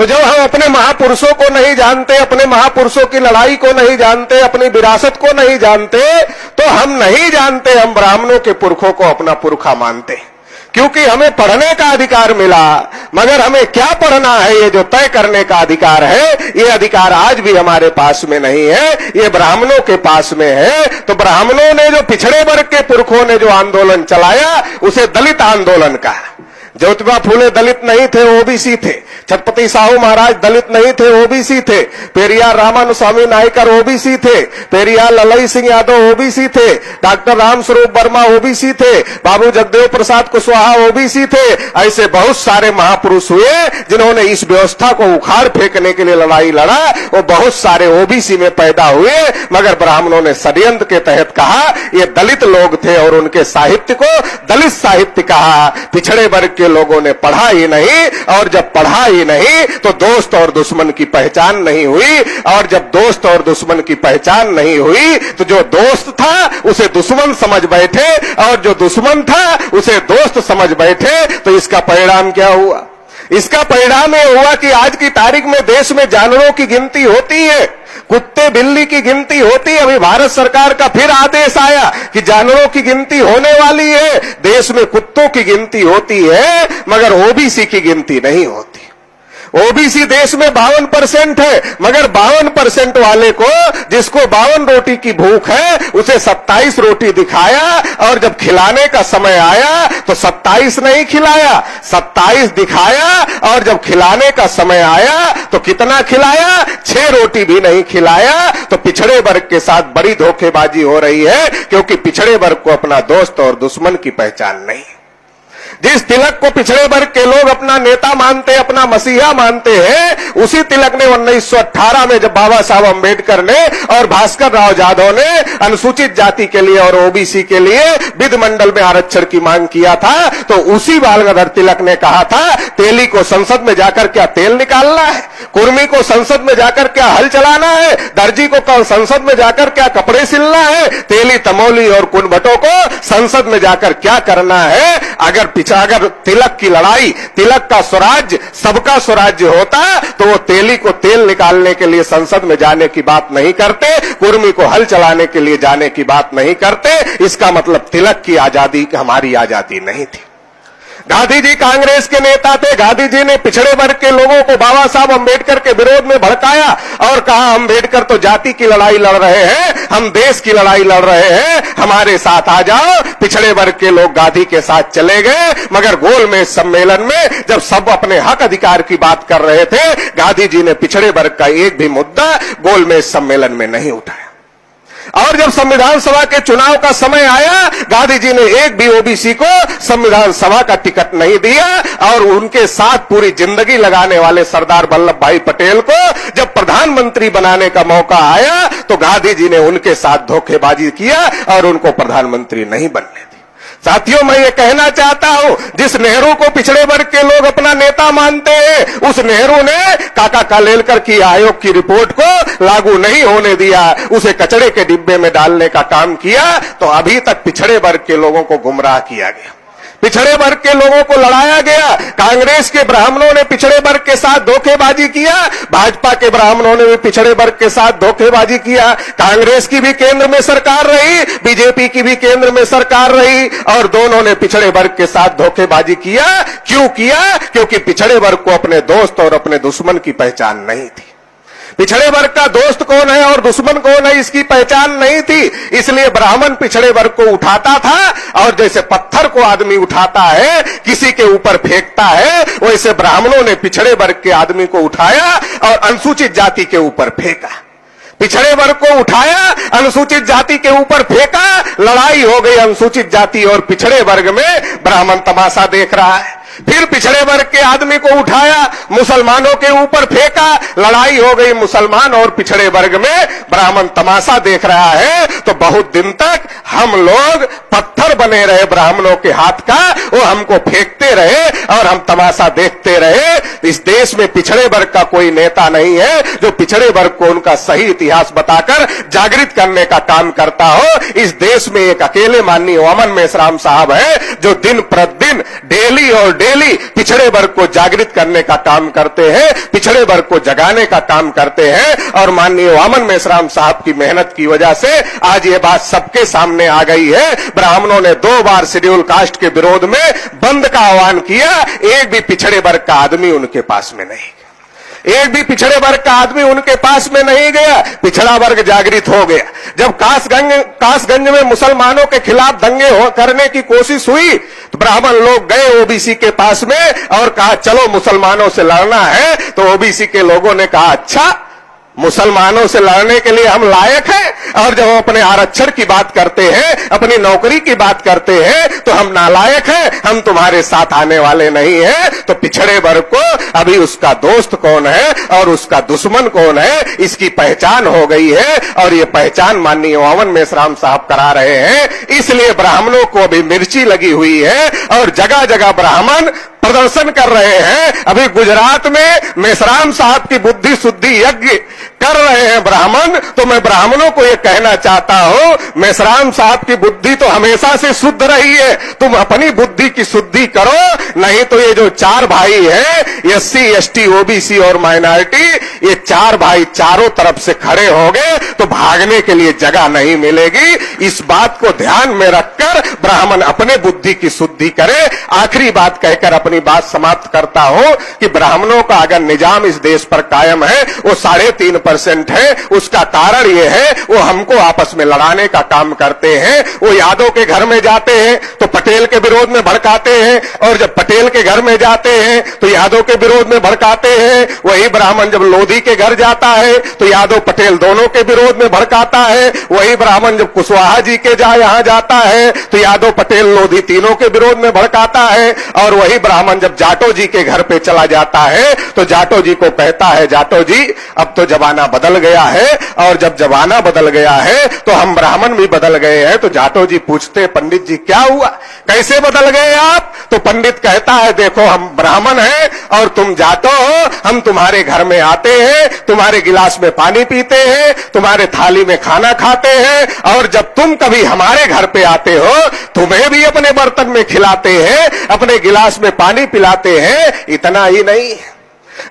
तो जब हम अपने महापुरुषों को नहीं जानते, अपने महापुरुषों की लड़ाई को नहीं जानते, अपनी विरासत को नहीं जानते, तो हम नहीं जानते हम ब्राह्मणों के पुरखों को अपना पुरखा मानते। क्योंकि हमें पढ़ने का अधिकार मिला, मगर हमें क्या पढ़ना है ये जो तय करने का अधिकार है, ये अधिकार आज भी हमारे पास में नहीं है, ये ब्राह्मणों के पास में है। तो ब्राह्मणों ने जो पिछड़े वर्ग के पुरखों ने जो आंदोलन चलाया उसे दलित आंदोलन कहा। ज्योतिबा फूले दलित नहीं थे, ओबीसी थे। छत्रपति साहू महाराज दलित नहीं थे, ओबीसी थे। पेरियार रामानुस्वामी नायकर ओबीसी थे। पेरियार ललई सिंह यादव ओबीसी थे। डॉक्टर रामस्वरूप वर्मा ओबीसी थे। बाबू जगदेव प्रसाद कुशवाहा ओबीसी थे। ऐसे बहुत सारे महापुरुष हुए जिन्होंने इस व्यवस्था को उखाड़ फेंकने के लिए लड़ाई लड़ा। वो बहुत सारे ओबीसी में पैदा हुए, मगर ब्राह्मणों ने षड्यंत्र के तहत कहा ये दलित लोग थे और उनके साहित्य को दलित साहित्य कहा। पिछड़े वर्ग के लोगों ने पढ़ा ही नहीं, और जब पढ़ा ही नहीं तो दोस्त और दुश्मन की पहचान नहीं हुई, और जब दोस्त और दुश्मन की पहचान नहीं हुई तो जो दोस्त था उसे दुश्मन समझ बैठे, और जो दुश्मन था उसे दोस्त समझ बैठे। तो इसका परिणाम क्या हुआ? इसका परिणाम यह हुआ कि आज की तारीख में देश में जानवरों की गिनती होती है, कुत्ते बिल्ली की गिनती होती। अभी भारत सरकार का फिर आदेश आया कि जानवरों की गिनती होने वाली है। देश में कुत्तों की गिनती होती है, मगर ओबीसी की गिनती नहीं होती। ओबीसी देश में 52% है, मगर 52% वाले को, जिसको 52 रोटी की भूख है, उसे 27 रोटी दिखाया, और जब खिलाने का समय आया तो 27 नहीं खिलाया, 27 दिखाया, और जब खिलाने का समय आया तो कितना खिलाया? 6 रोटी भी नहीं खिलाया। तो पिछड़े वर्ग के साथ बड़ी धोखेबाजी हो रही है, क्योंकि पिछड़े वर्ग को अपना दोस्त और दुश्मन की पहचान नहीं। जिस तिलक को पिछड़े वर्ग के लोग अपना नेता मानते, अपना मसीहा मानते हैं, उसी तिलक ने 1918 में जब बाबा साहब अम्बेडकर ने और भास्कर राव जाधव ने अनुसूचित जाति के लिए और ओबीसी के लिए विधि मंडल में आरक्षण की मांग किया था, तो उसी बाल गंगाधर तिलक ने कहा था तेली को संसद में जाकर क्या तेल निकालना है, कुर्मी को संसद में जाकर क्या हल चलाना है, दर्जी को संसद में जाकर क्या कपड़े सिलना है, तेली तमोली और कुनभटों को संसद में जाकर क्या करना है। अगर तिलक की लड़ाई, तिलक का स्वराज्य सबका स्वराज्य होता तो वो तेली को तेल निकालने के लिए संसद में जाने की बात नहीं करते, कुर्मी को हल चलाने के लिए जाने की बात नहीं करते। इसका मतलब तिलक की आजादी हमारी आजादी नहीं थी। गांधी जी कांग्रेस के नेता थे। गांधी जी ने पिछड़े वर्ग के लोगों को बाबा साहब अम्बेडकर के विरोध में भड़काया और कहा अम्बेडकर तो जाति की लड़ाई लड़ रहे हैं, हम देश की लड़ाई लड़ रहे हैं, हमारे साथ आ जाओ। पिछड़े वर्ग के लोग गांधी के साथ चले गए, मगर गोलमेज सम्मेलन में जब सब अपने हक अधिकार की बात कर रहे थे, गांधी जी ने पिछड़े वर्ग का एक भी मुद्दा गोलमेज सम्मेलन में नहीं उठाया। और जब संविधान सभा के चुनाव का समय आया, गांधी जी ने एक भी ओबीसी को संविधान सभा का टिकट नहीं दिया, और उनके साथ पूरी जिंदगी लगाने वाले सरदार वल्लभ भाई पटेल को जब प्रधानमंत्री बनाने का मौका आया तो गांधी जी ने उनके साथ धोखेबाजी किया और उनको प्रधानमंत्री नहीं बनने दिया। साथियों, मैं ये कहना चाहता हूं, जिस नेहरू को पिछड़े वर्ग के लोग अपना नेता मानते हैं, उस नेहरू ने काका कालेलकर की आयोग की रिपोर्ट को लागू नहीं होने दिया, उसे कचड़े के डिब्बे में डालने का काम किया। तो अभी तक पिछड़े वर्ग के लोगों को गुमराह किया गया, पिछड़े वर्ग के लोगों को लड़ाया गया। कांग्रेस के ब्राह्मणों ने पिछड़े वर्ग के साथ धोखेबाजी किया, भाजपा के ब्राह्मणों ने भी पिछड़े वर्ग के साथ धोखेबाजी किया। कांग्रेस की भी केंद्र में सरकार रही, बीजेपी की भी केंद्र में सरकार रही, और दोनों ने पिछड़े वर्ग के साथ धोखेबाजी किया। क्यों किया? क्योंकि पिछड़े वर्ग को अपने दोस्त और अपने दुश्मन की पहचान नहीं थी। पिछड़े वर्ग का दोस्त कौन है और दुश्मन कौन है, इसकी पहचान नहीं थी। इसलिए ब्राह्मण पिछड़े वर्ग को उठाता था, और जैसे पत्थर को आदमी उठाता है, किसी के ऊपर फेंकता है, वैसे ब्राह्मणों ने पिछड़े वर्ग के आदमी को उठाया और अनुसूचित जाति के ऊपर फेंका। पिछड़े वर्ग को उठाया, अनुसूचित जाति के ऊपर फेंका, लड़ाई हो गई अनुसूचित जाति और पिछड़े वर्ग में, ब्राह्मण तमाशा देख रहा है। फिर पिछड़े वर्ग के आदमी को उठाया, मुसलमानों के ऊपर फेंका, लड़ाई हो गई मुसलमान और पिछड़े वर्ग में, ब्राह्मण तमाशा देख रहा है। तो बहुत दिन तक हम लोग पत्थर बने रहे ब्राह्मणों के हाथ का, वो हमको फेंकते रहे और हम तमाशा देखते रहे। इस देश में पिछड़े वर्ग का कोई नेता नहीं है जो पिछड़े वर्ग को उनका सही इतिहास बताकर जागृत करने का काम करता हो। इस देश में एक अकेले माननीय वामन मेश्राम साहब है जो दिन प्रतिदिन डेली और डेली पिछड़े वर्ग को जागृत करने का काम करते हैं, पिछड़े वर्ग को जगाने का काम करते हैं। और माननीय वामन मेश्राम साहब की मेहनत की वजह से आज ये बात सबके सामने आ गई है। ब्राह्मणों ने 2 बार शेड्यूल कास्ट के विरोध में बंद का आह्वान किया, एक भी पिछड़े वर्ग का आदमी उनके पास में नहीं, एक भी पिछड़े वर्ग का आदमी उनके पास में नहीं गया। पिछड़ा वर्ग जागृत हो गया। जब कासगंज में मुसलमानों के खिलाफ दंगे करने की कोशिश हुई तो ब्राह्मण लोग गए ओबीसी के पास में और कहा चलो मुसलमानों से लड़ना है। तो ओबीसी के लोगों ने कहा अच्छा, मुसलमानों से लड़ने के लिए हम लायक हैं, और जब हम अपने आरक्षण की बात करते हैं, अपनी नौकरी की बात करते हैं तो हम नालायक हैं, हम तुम्हारे साथ आने वाले नहीं हैं। तो पिछड़े वर्ग को अभी उसका दोस्त कौन है और उसका दुश्मन कौन है इसकी पहचान हो गई है, और ये पहचान माननीय वामन मेश्राम साहब करा रहे हैं। इसलिए ब्राह्मणों को अभी मिर्ची लगी हुई है और जगह जगह ब्राह्मण प्रदर्शन कर रहे हैं। अभी गुजरात में मेश्राम साहब की बुद्धि शुद्धि यज्ञ कर रहे हैं ब्राह्मण। तो मैं ब्राह्मणों को यह कहना चाहता हूं, मेश्राम साहब की बुद्धि तो हमेशा से शुद्ध रही है, तुम अपनी बुद्धि की शुद्धि करो। नहीं तो ये जो 4 भाई हैं, एससी एसटी ओबीसी और माइनॉरिटी, ये 4 भाई चारों तरफ से खड़े हो गए तो भागने के लिए जगह नहीं मिलेगी। इस बात को ध्यान में रखकर ब्राह्मण अपने बुद्धि की शुद्धि करे। आखिरी बात कहकर अपनी बात समाप्त करता हूं कि ब्राह्मणों का अगर निजाम इस देश पर कायम है वो 3.5% है। उसका कारण ये है वो हमको आपस में लड़ाने का काम करते हैं। वो यादव के घर में जाते हैं तो पटेल के विरोध में भड़काते हैं, और जब पटेल के घर में जाते हैं तो यादव के विरोध में भड़काते हैं। वही ब्राह्मण जब लोधी के घर जाता है तो यादव पटेल दोनों के विरोध में भड़काता है। वही ब्राह्मण जब कुशवाहा जी के यहां जाता है तो यादव पटेल लोधी तीनों के विरोध में भड़काता है। और वही ब्राह्मण जब जाटो जी के घर पे चला जाता है तो जाटो जी को कहता है जाटो जी अब तो जमाना बदल गया है, और जब जमाना बदल गया है तो हम ब्राह्मण भी बदल गए हैं। तो जाटो जी पूछते पंडित जी क्या हुआ, कैसे बदल गए आप? तो पंडित कहता है देखो हम ब्राह्मण हैं और तुम जाटो हो, हम तुम्हारे घर में आते हैं, तुम्हारे गिलास में पानी पीते हैं, तुम्हारे थाली में खाना खाते हैं, और जब तुम कभी हमारे घर पे आते हो तुम्हें भी अपने बर्तन में खिलाते हैं, अपने गिलास में पानी पिलाते हैं। इतना ही नहीं,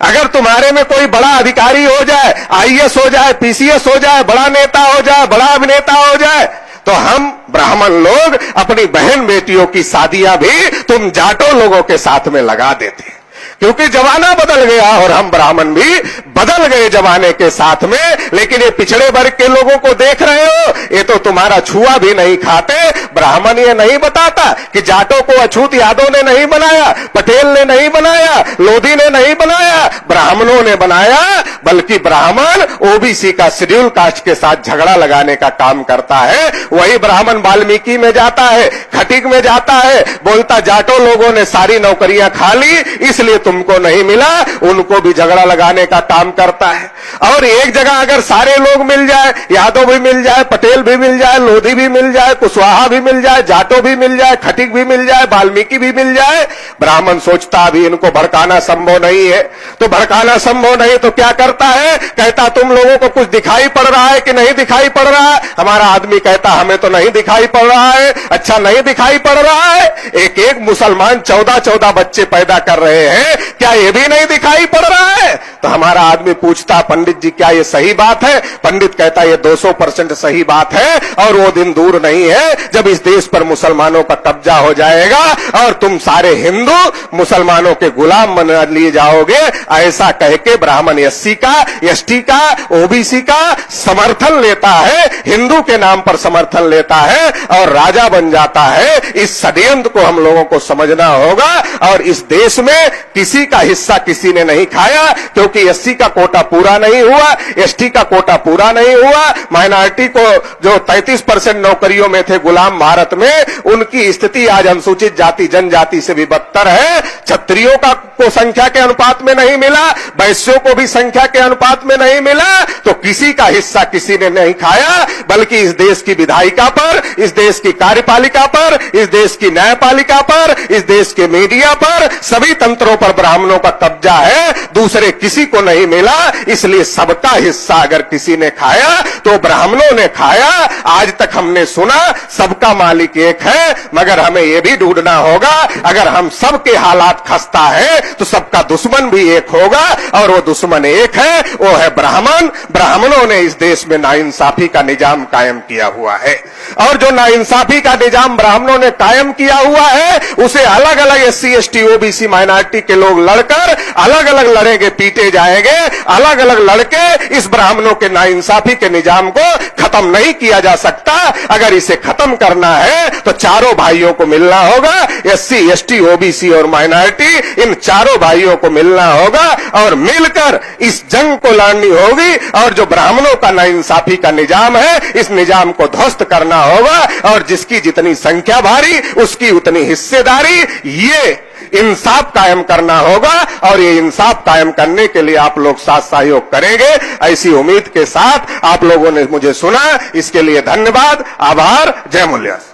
अगर तुम्हारे में कोई बड़ा अधिकारी हो जाए, आईएएस हो जाए, पीसीएस हो जाए, बड़ा नेता हो जाए, बड़ा अभिनेता हो जाए, तो हम ब्राह्मण लोग अपनी बहन बेटियों की शादियां भी तुम जाटो लोगों के साथ में लगा देते हैं, क्योंकि जमाना बदल गया और हम ब्राह्मण भी बदल गए जमाने के साथ में। लेकिन ये पिछड़े वर्ग के लोगों को देख रहे हो, ये तो तुम्हारा छुआ भी नहीं खाते। ब्राह्मण ये नहीं बताता कि जाटों को अछूत यादव ने नहीं बनाया, पटेल ने नहीं बनाया, लोधी ने नहीं बनाया, ब्राह्मणों ने बनाया। बल्कि ब्राह्मण ओबीसी का शेड्यूल कास्ट के साथ झगड़ा लगाने का काम करता है। वही ब्राह्मण वाल्मीकि में जाता है, खटीक में जाता है, बोलता जाटो लोगों ने सारी नौकरियां खा ली इसलिए तुमको नहीं मिला, उनको भी झगड़ा लगाने का काम करता है। और एक जगह अगर सारे लोग मिल जाए, यादव भी मिल जाए, पटेल भी मिल जाए, लोधी भी मिल जाए, कुशवाहा भी मिल जाए, जाटो भी मिल जाए, खटीक भी मिल जाए, वाल्मीकि भी मिल जाए, ब्राह्मण सोचता अभी इनको भड़काना संभव नहीं है। तो भड़काना संभव नहीं तो क्या करता है, कहता तुम लोगों को कुछ दिखाई पड़ रहा है कि नहीं दिखाई पड़ रहा है? हमारा आदमी कहता हमें तो नहीं दिखाई पड़ रहा है। अच्छा नहीं दिखाई पड़ रहा है? एक एक मुसलमान 14-14 बच्चे पैदा कर रहे हैं, क्या ये भी नहीं दिखाई पड़ रहा है? तो हमारा आदमी पूछता पंडित जी क्या ये सही बात है? पंडित कहता ये 200% सही बात है, और वो दिन दूर नहीं है जब इस देश पर मुसलमानों का कब्जा हो जाएगा और तुम सारे हिंदू मुसलमानों के गुलाम बना लिए जाओगे। ऐसा कह के ब्राह्मण एससी का, एसटी का, ओबीसी का समर्थन लेता है, हिंदू के नाम पर समर्थन लेता है और राजा बन जाता है। इस षड्यंत्र को हम लोगों को समझना होगा। और इस देश में किसी का हिस्सा किसी ने नहीं खाया, क्योंकि एससी का कोटा पूरा नहीं हुआ, एसटी का कोटा पूरा नहीं हुआ, माइनॉरिटी को जो 33% नौकरियों में थे गुलाम भारत में, उनकी स्थिति आज अनुसूचित जाति जनजाति से भी बदतर है। क्षत्रियों का को संख्या के अनुपात में नहीं मिला, वैश्यों को भी संख्या के अनुपात में नहीं मिला, तो किसी का हिस्सा किसी ने नहीं खाया। बल्कि इस देश की विधायिका पर, इस देश की कार्यपालिका पर, इस देश की न्यायपालिका पर, इस देश के मीडिया पर, सभी तंत्रों पर ब्राह्मणों का कब्जा है, दूसरे किसी को नहीं मिला। इसलिए सबका हिस्सा अगर किसी ने खाया तो ब्राह्मणों ने खाया। आज तक हमने सुना सबका मालिक एक है, मगर हमें यह भी ढूंढना होगा, अगर हम सबके हालात खस्ता है तो सबका दुश्मन भी एक होगा, और वो दुश्मन एक है, वो है ब्राह्मण। ब्राह्मणों ने इस देश में नाइंसाफी का निजाम कायम किया हुआ है, और जो नाइंसाफी का निजाम ब्राह्मणों ने कायम किया हुआ है उसे अलग अलग SC ST OBC माइनॉरिटी के लोग लड़कर अलग अलग लड़ेंगे, पीटे जाएंगे, अलग अलग लड़के इस ब्राह्मणों के नाइंसाफी के निजाम को खत्म नहीं किया जा सकता। अगर इसे खत्म करना है तो चारों भाइयों को मिलना होगा, SC ST OBC और माइनॉरिटी, इन चारों भाइयों को मिलना होगा और मिलकर इस जंग को लड़नी होगी। और जो ब्राह्मणों का नाइंसाफी का निजाम है इस निजाम को ध्वस्त करना होगा, और जिसकी जितनी संख्या भारी उसकी उतनी हिस्सेदारी, ये इंसाफ कायम करना होगा। और ये इंसाफ कायम करने के लिए आप लोग साथ सहयोग करेंगे, ऐसी उम्मीद के साथ आप लोगों ने मुझे सुना, इसके लिए धन्यवाद, आभार, जय मूल्यास।